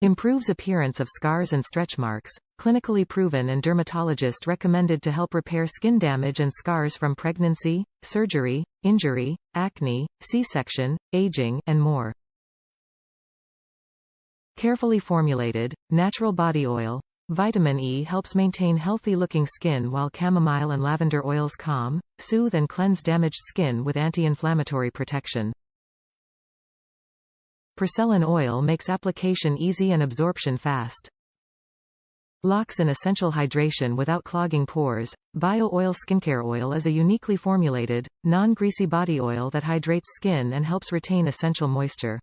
Improves appearance of scars and stretch marks. Clinically proven and dermatologist recommended to help repair skin damage and scars from pregnancy, surgery, injury, acne, C-section, aging, and more. Carefully formulated, natural body oil. Vitamin E helps maintain healthy-looking skin while chamomile and lavender oils calm, soothe and cleanse damaged skin with anti-inflammatory protection. Purcellin oil makes application easy and absorption fast. Locks in essential hydration without clogging pores. Bio Oil Skincare Oil is a uniquely formulated, non-greasy body oil that hydrates skin and helps retain essential moisture.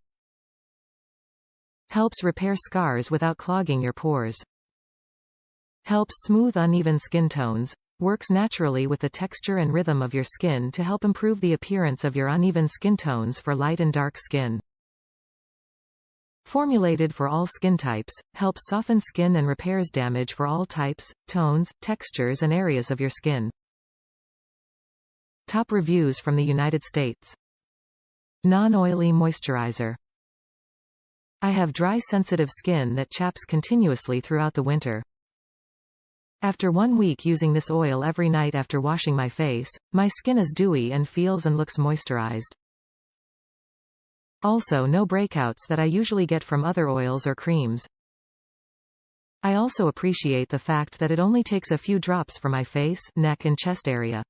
Helps repair scars without clogging your pores. Helps smooth uneven skin tones. Works naturally with the texture and rhythm of your skin to help improve the appearance of your uneven skin tones for light and dark skin. Formulated for all skin types, helps soften skin and repairs damage for all types, tones, textures and areas of your skin. Top reviews from the United States. Non-oily moisturizer. I have dry sensitive skin that chaps continuously throughout the winter. After 1 week using this oil every night after washing my face, my skin is dewy and feels and looks moisturized. Also no breakouts that I usually get from other oils or creams. I also appreciate the fact that it only takes a few drops for my face, neck and chest area.